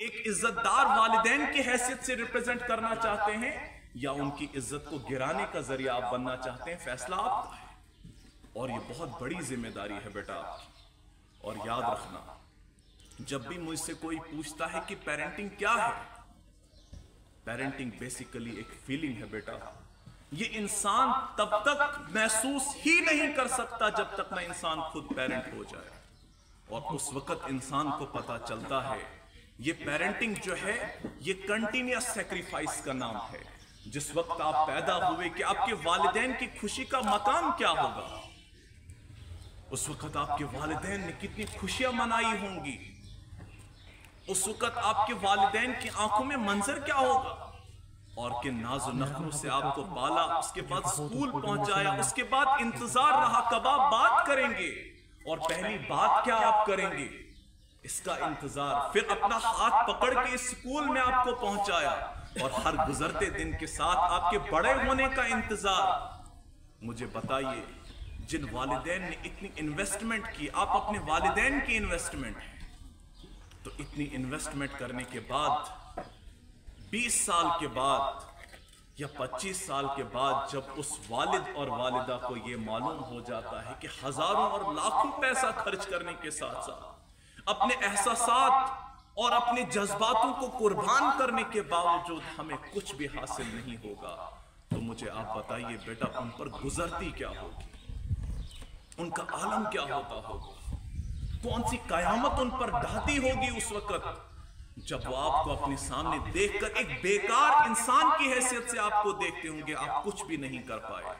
एक इज्जतदार वालिदैन की हैसियत से रिप्रेजेंट करना चाहते हैं या उनकी इज्जत को गिराने का जरिया आप बनना चाहते हैं, फैसला आपका है। और ये बहुत बड़ी जिम्मेदारी है बेटा आपकी। और याद रखना, जब भी मुझसे कोई पूछता है कि पेरेंटिंग क्या है, पेरेंटिंग बेसिकली एक फीलिंग है बेटा। ये इंसान तब तक महसूस ही नहीं कर सकता जब तक ना इंसान खुद पेरेंट हो जाए, और उस वक्त इंसान को पता चलता है ये पेरेंटिंग जो है ये कंटिन्यूअस सैक्रिफाइस का नाम है। जिस वक्त आप पैदा हुए कि आपके वालिदैन की खुशी का मकाम क्या होगा, उस वक्त आपके वालिदैन ने कितनी खुशियां मनाई होंगी, उस वक्त आपके वालिदैन की आंखों में मंजर क्या होगा, और कि नाज़ो नखरों से आपको पाला, उसके बाद स्कूल पहुंचाया, उसके बाद इंतजार रहा कब आप बात करेंगे, और पहली बात क्या आप करेंगे इसका इंतजार, फिर अपना हाथ पकड़ के स्कूल में आपको पहुंचाया, और हर गुजरते दिन के साथ आपके बड़े होने का इंतजार। मुझे बताइए, जिन वालिदैन ने इतनी इन्वेस्टमेंट की, आप अपने वालिदैन की इन्वेस्टमेंट है, तो इतनी इन्वेस्टमेंट करने के बाद 20 साल के बाद या 25 साल के बाद जब उस वालिद और वालिदा को यह मालूम हो जाता है कि हजारों और लाखों पैसा खर्च करने के साथ साथ अपने एहसासात और अपने जज्बातों को कुर्बान करने के बावजूद हमें कुछ भी हासिल नहीं होगा, तो मुझे आप बताइए बेटा, उन पर गुजरती क्या होगी, उनका आलम क्या होता होगा, कौन सी कयामत उन पर ढाती होगी उस वक्त जब वो आपको अपने सामने देखकर एक बेकार इंसान की हैसियत से आपको देखते होंगे, आप कुछ भी नहीं कर पाए।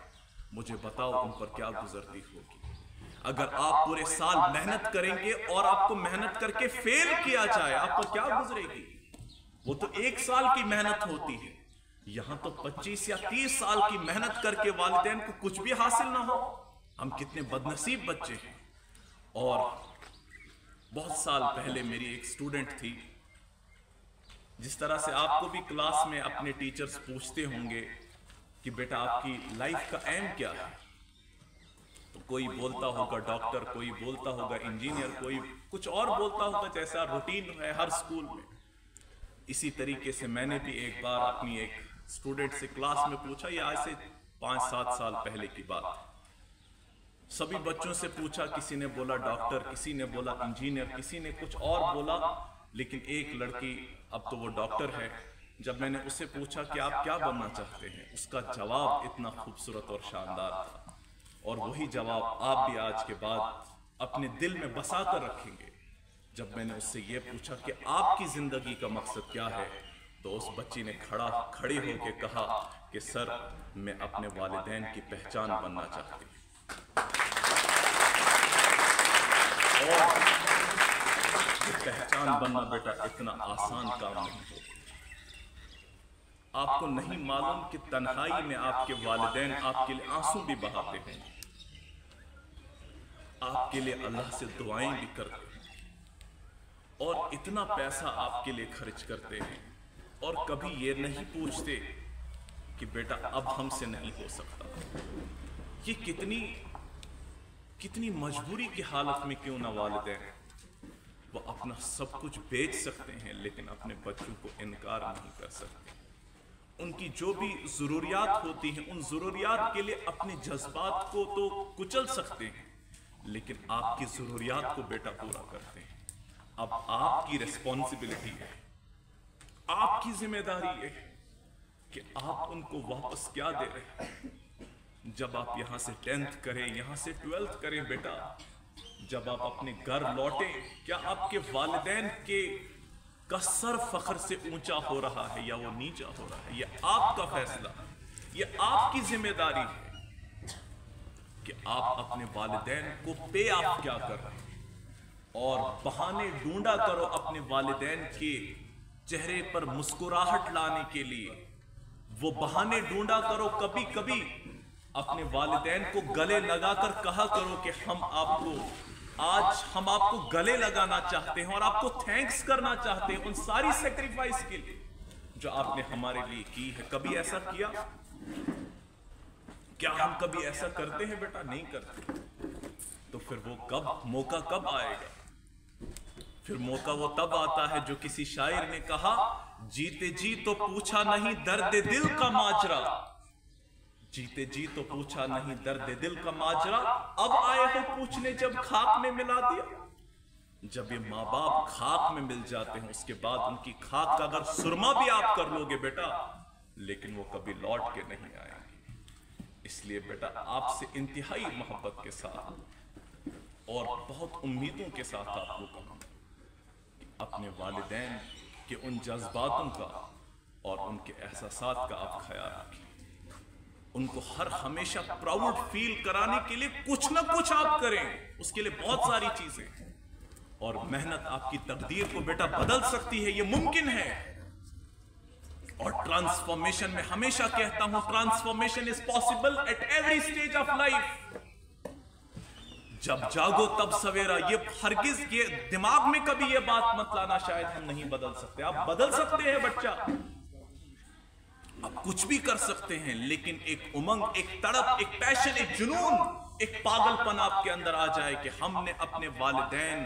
मुझे बताओ उन पर क्या गुजरती होगी। अगर आप पूरे साल मेहनत करेंगे और आपको मेहनत करके फेल किया जाए, आप पर क्या गुजरेगी? वो तो 1 साल की मेहनत होती है, यहां तो 25 या 30 साल की मेहनत करके वालिदैन को कुछ भी हासिल ना हो। हम कितने बदनसीब बच्चे हैं। और बहुत साल पहले मेरी एक स्टूडेंट थी, जिस तरह से आपको भी क्लास में अपने टीचर्स पूछते होंगे कि बेटा आपकी लाइफ का एम क्या है, तो कोई बोलता होगा डॉक्टर, कोई बोलता होगा इंजीनियर, कोई कुछ और बोलता होगा, जैसा रूटीन है हर स्कूल में। इसी तरीके से मैंने भी एक बार अपनी एक स्टूडेंट से क्लास में पूछा, ये आज से 5-7 साल पहले की बात है। सभी बच्चों से पूछा, किसी ने बोला डॉक्टर, किसी ने बोला इंजीनियर, किसी ने कुछ और बोला, लेकिन एक लड़की, अब तो वो डॉक्टर है, जब मैंने उससे पूछा कि आप क्या बनना चाहते हैं, उसका जवाब इतना खूबसूरत और शानदार था। और वही जवाब आप भी आज के बाद अपने दिल में बसा कर रखेंगे। जब मैंने उससे ये पूछा कि आपकी जिंदगी का मकसद क्या है, तो उस बच्ची ने खड़ी होकर कहा कि सर, मैं अपने वालिदैन की पहचान बनना चाहती हूँ। और पहचान बनना बेटा इतना आसान काम नहीं है। आपको नहीं मालूम कि तन्हाई में आपके वालिदैन आपके लिए आंसू भी बहाते हैं, आपके लिए अल्लाह से दुआएं भी करते हैं, और इतना पैसा आपके लिए खर्च करते हैं, और कभी ये नहीं पूछते कि बेटा अब हमसे नहीं हो सकता। ये कितनी मजबूरी की हालत में क्यों ना वालिदैन वो अपना सब कुछ बेच सकते हैं, लेकिन अपने बच्चों को इनकार नहीं कर सकते। उनकी जो भी ज़रूरियात होती हैं, उन ज़रूरियात के लिए अपने जज्बात को तो कुचल सकते हैं, लेकिन आपकी ज़रूरियात को बेटा पूरा करते हैं। अब आपकी रिस्पॉन्सिबिलिटी है, आपकी जिम्मेदारी है कि आप उनको वापस क्या दे रहे हैं। जब आप यहां से 10th करें, यहां से 12th करें बेटा, जब आप अपने घर लौटें, क्या आपके वालिदैन के का सर फख्र से ऊंचा हो रहा है या वो नीचा हो रहा है? ये आपका फैसला, ये आपकी जिम्मेदारी है कि आप अपने वालिदैन को पे ऑफ क्या कर रहे हैं। और बहाने ढूंढा करो अपने वालिदैन के चेहरे पर मुस्कुराहट लाने के लिए, वो बहाने ढूंढा करो। कभी कभी अपने वालिदैन को गले लगाकर कहा करो कि हम आपको गले लगाना चाहते हैं और आपको थैंक्स करना चाहते हैं उन सारी सेक्रीफाइस के लिए जो आपने हमारे लिए की है। कभी ऐसा किया? क्या हम कभी ऐसा करते हैं बेटा? नहीं करते। तो फिर वो मौका कब आएगा? फिर मौका वो तब आता है जो किसी शायर ने कहा, जीते जी तो पूछा नहीं दर्द दिल का माजरा, जीते जी तो पूछा नहीं दर्द दिल का माजरा, अब आए हो पूछने जब खाक में मिला दिया। जब ये माँ बाप खाक में मिल जाते हैं, उसके बाद उनकी खाक का अगर सुरमा भी आप कर लोगे बेटा, लेकिन वो कभी लौट के नहीं आएंगे। इसलिए बेटा आपसे इंतहाई मोहब्बत के साथ और बहुत उम्मीदों के साथ आपको कहूँ, अपने वालिदैन के उन जज्बातों का और उनके एहसासात का आप ख्याल रखें। उनको हर हमेशा प्राउड फील कराने के लिए कुछ ना कुछ आप करें, उसके लिए बहुत सारी चीजें और मेहनत आपकी तकदीर को बेटा बदल सकती है, ये मुमकिन है। और ट्रांसफॉर्मेशन में हमेशा कहता हूं, transformation is possible at every stage of life. जब जागो तब सवेरा, ये हरगिज ये दिमाग में कभी ये बात मत लाना शायद हम नहीं बदल सकते। आप बदल सकते हैं बच्चा, आप कुछ भी कर सकते हैं, लेकिन एक उमंग, एक तड़प, एक पैशन, एक जुनून, एक पागलपन आपके अंदर आ जाए कि हमने अपने वालिदैन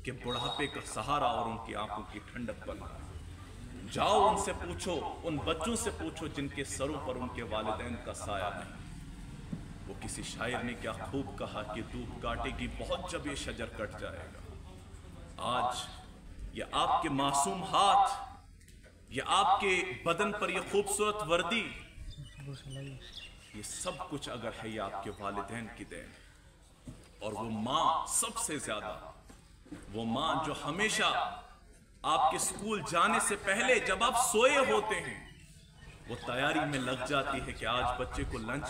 के बुढ़ापे का सहारा और उनकी आंखों की ठंडक बनना। जाओ उनसे पूछो, उन बच्चों से पूछो जिनके सरों पर उनके वालिदैन का साया नहीं। वो किसी शायर ने क्या खूब कहा कि धूप काटेगी बहुत जब ये शजर कट जाएगा। आज ये आपके मासूम हाथ, ये आपके बदन पर ये खूबसूरत वर्दी, ये सब कुछ अगर है ये आपके वालिदैन की देन। और वो माँ सबसे ज्यादा, वो माँ जो हमेशा आपके स्कूल जाने से पहले जब आप सोए होते हैं, वो तैयारी में लग जाती है कि आज बच्चे को लंच